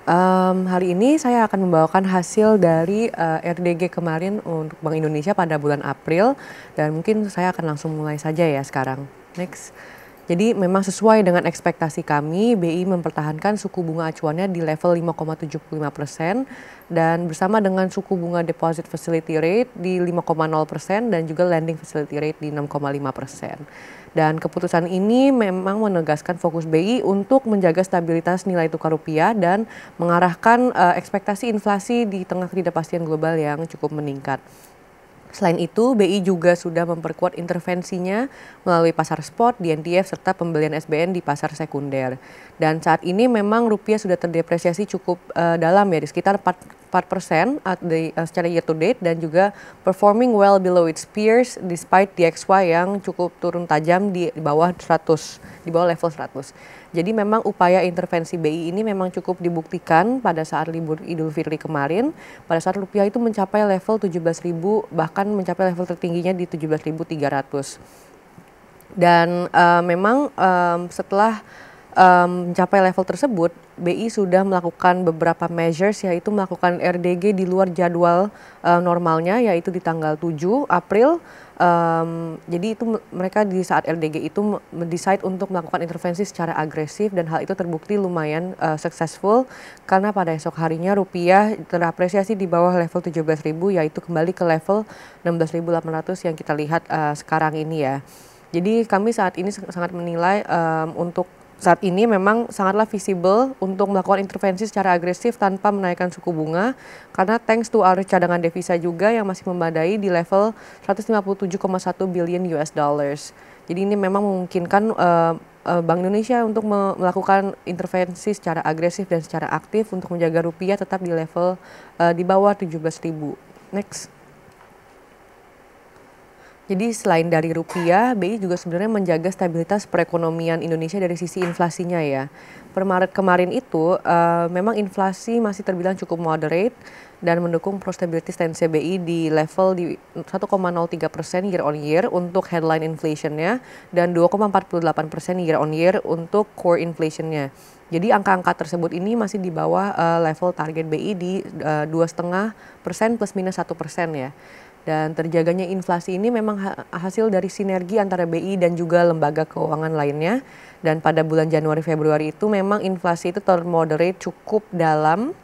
Hari ini saya akan membawakan hasil dari RDG kemarin untuk Bank Indonesia pada bulan April dan mungkin saya akan langsung mulai saja ya sekarang. Next. Jadi memang sesuai dengan ekspektasi kami, BI mempertahankan suku bunga acuannya di level 5,75% dan bersama dengan suku bunga deposit facility rate di 5,0% dan juga lending facility rate di 6,5%. Dan keputusan ini memang menegaskan fokus BI untuk menjaga stabilitas nilai tukar rupiah dan mengarahkan ekspektasi inflasi di tengah ketidakpastian global yang cukup meningkat. Selain itu, BI juga sudah memperkuat intervensinya melalui pasar spot, DNTF, serta pembelian SBN di pasar sekunder. Dan saat ini memang rupiah sudah terdepresiasi cukup dalam ya, di sekitar 4% secara year to date dan juga performing well below its peers despite DXY yang cukup turun tajam di bawah 100, di bawah level 100. Jadi memang upaya intervensi BI ini memang cukup dibuktikan pada saat libur Idul Fitri kemarin, pada saat rupiah itu mencapai level 17.000 bahkan mencapai level tertingginya di 17.300. Dan memang setelah mencapai level tersebut, BI sudah melakukan beberapa measures yaitu melakukan RDG di luar jadwal normalnya yaitu di tanggal 7 April. Jadi itu mereka di saat RDG itu decide untuk melakukan intervensi secara agresif dan hal itu terbukti lumayan successful karena pada esok harinya rupiah terapresiasi di bawah level 17.000 yaitu kembali ke level 16.800 yang kita lihat sekarang ini ya. Jadi kami saat ini sangat menilai untuk saat ini memang sangatlah visible untuk melakukan intervensi secara agresif tanpa menaikkan suku bunga karena thanks to our cadangan devisa juga yang masih memadai di level 157,1 billion US dollars. Jadi ini memang memungkinkan Bank Indonesia untuk melakukan intervensi secara agresif dan secara aktif untuk menjaga rupiah tetap di level di bawah 17.000. Next. Jadi selain dari rupiah, BI juga sebenarnya menjaga stabilitas perekonomian Indonesia dari sisi inflasinya ya. Per Maret kemarin itu memang inflasi masih terbilang cukup moderate dan mendukung pro-stability stance BI di level di 1,03% year on year untuk headline inflationnya dan 2,48% year on year untuk core inflationnya. Jadi angka-angka tersebut ini masih di bawah level target BI di 2,5% plus minus 1% ya. Dan terjaganya inflasi ini memang hasil dari sinergi antara BI dan juga lembaga keuangan lainnya. Dan pada bulan Januari-Februari itu memang inflasi itu termoderate cukup dalam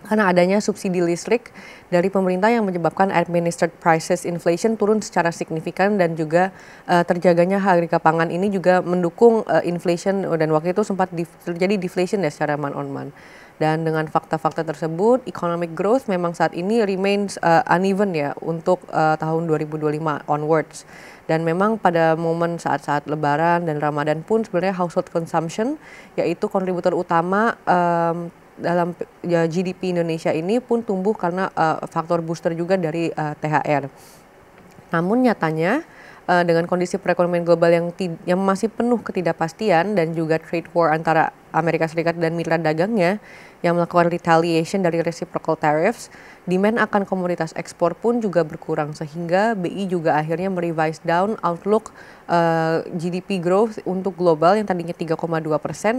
karena adanya subsidi listrik dari pemerintah yang menyebabkan administered prices inflation turun secara signifikan dan juga terjaganya harga pangan ini juga mendukung inflation dan waktu itu sempat terjadi deflation ya secara month on month. Dan dengan fakta-fakta tersebut, economic growth memang saat ini remains uneven ya untuk tahun 2025 onwards. Dan memang pada momen saat-saat Lebaran dan Ramadan pun sebenarnya household consumption yaitu kontributor utama dalam GDP Indonesia ini pun tumbuh karena faktor booster juga dari THR. Namun nyatanya dengan kondisi perekonomian global yang masih penuh ketidakpastian dan juga trade war antara Amerika Serikat dan mitra dagangnya yang melakukan retaliation dari reciprocal tariffs, demand akan komoditas ekspor pun juga berkurang sehingga BI juga akhirnya merevise down outlook GDP growth untuk global yang tadinya 3,2%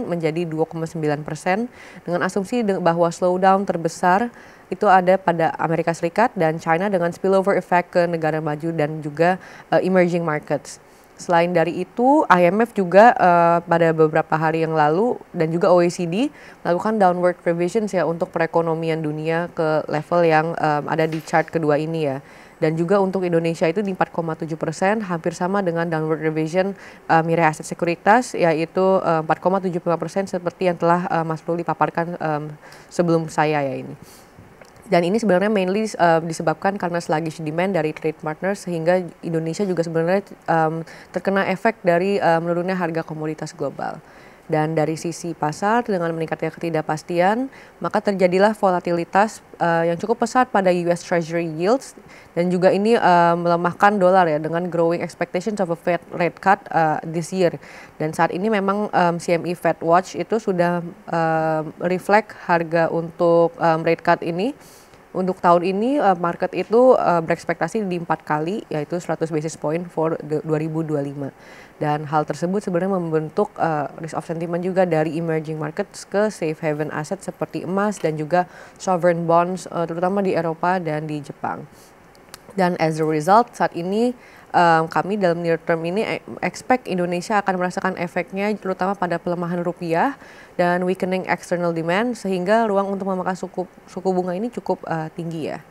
menjadi 2,9% dengan asumsi bahwa slowdown terbesar itu ada pada Amerika Serikat dan China dengan spillover effect ke negara maju dan juga emerging markets. Selain dari itu, IMF juga pada beberapa hari yang lalu dan juga OECD melakukan downward revisions ya untuk perekonomian dunia ke level yang ada di chart kedua ini ya. Dan juga untuk Indonesia itu di 4,7%, hampir sama dengan downward revision Mirai Aset Sekuritas yaitu 4,75% seperti yang telah Mas Luli paparkan sebelum saya ya ini. Dan ini sebenarnya mainly disebabkan karena sluggish demand dari trade partners sehingga Indonesia juga sebenarnya terkena efek dari menurunnya harga komoditas global. Dan dari sisi pasar dengan meningkatnya ketidakpastian, maka terjadilah volatilitas yang cukup pesat pada US Treasury yields dan juga ini melemahkan dolar ya dengan growing expectations of a Fed rate cut this year. Dan saat ini memang CME Fed Watch itu sudah reflect harga untuk rate cut ini Untuk tahun ini market itu berekspektasi di 4 kali, yaitu 100 basis point for 2025. Dan hal tersebut sebenarnya membentuk risk of sentiment juga dari emerging markets ke safe haven aset seperti emas dan juga sovereign bonds, terutama di Eropa dan di Jepang. Dan as a result, saat ini kami dalam near term ini expect Indonesia akan merasakan efeknya terutama pada pelemahan rupiah dan weakening external demand, sehingga ruang untuk memangkas suku bunga ini cukup tinggi ya.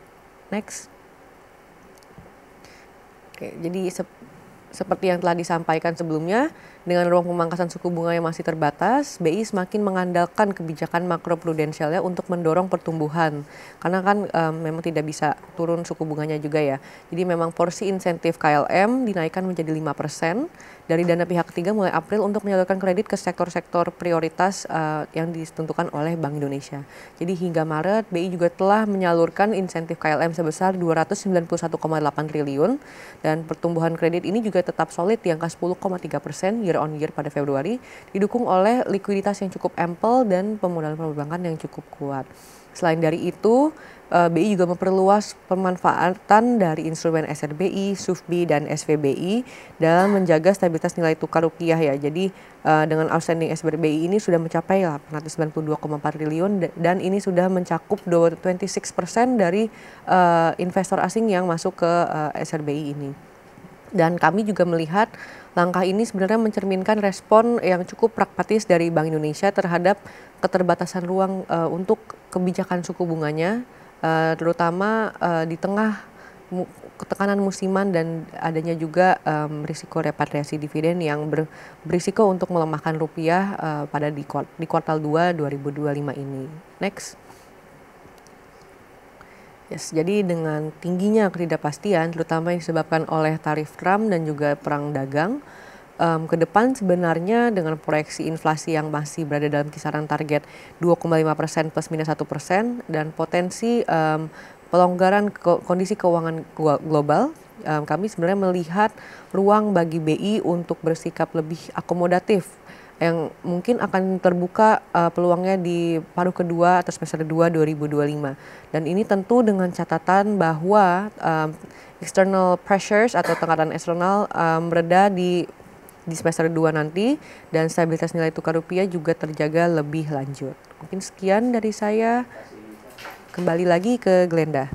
Next. Oke, jadi seperti yang telah disampaikan sebelumnya, dengan ruang pemangkasan suku bunga yang masih terbatas, BI semakin mengandalkan kebijakan makroprudensialnya untuk mendorong pertumbuhan. Karena kan memang tidak bisa turun suku bunganya juga ya. Jadi memang porsi insentif KLM dinaikkan menjadi 5% dari dana pihak ketiga mulai April untuk menyalurkan kredit ke sektor-sektor prioritas yang ditentukan oleh Bank Indonesia. Jadi hingga Maret, BI juga telah menyalurkan insentif KLM sebesar 291,8 triliun dan pertumbuhan kredit ini juga tetap solid di angka 10,3% year on year pada Februari, didukung oleh likuiditas yang cukup ample dan pemodalan perbankan yang cukup kuat. Selain dari itu, BI juga memperluas pemanfaatan dari instrumen SRBI, SUFBI, dan SVBI dalam menjaga stabilitas nilai tukar rupiah ya. Jadi dengan outstanding SRBI ini sudah mencapai 892,4 triliun dan ini sudah mencakup 26% dari investor asing yang masuk ke SRBI ini. Dan kami juga melihat langkah ini sebenarnya mencerminkan respon yang cukup pragmatis dari Bank Indonesia terhadap keterbatasan ruang untuk kebijakan suku bunganya, terutama di tengah tekanan musiman dan adanya juga risiko repatriasi dividen yang berisiko untuk melemahkan rupiah pada di kuartal 2 2025 ini. Next. Yes, jadi dengan tingginya ketidakpastian, terutama yang disebabkan oleh tarif Trump dan juga perang dagang, ke depan sebenarnya dengan proyeksi inflasi yang masih berada dalam kisaran target 2,5% plus minus 1% dan potensi pelonggaran kondisi keuangan global, kami sebenarnya melihat ruang bagi BI untuk bersikap lebih akomodatif yang mungkin akan terbuka peluangnya di paruh kedua atau semester 2 2025. Dan ini tentu dengan catatan bahwa external pressures atau tekanan eksternal mereda di semester 2 nanti dan stabilitas nilai tukar rupiah juga terjaga lebih lanjut. Mungkin sekian dari saya. Kembali lagi ke Glenda.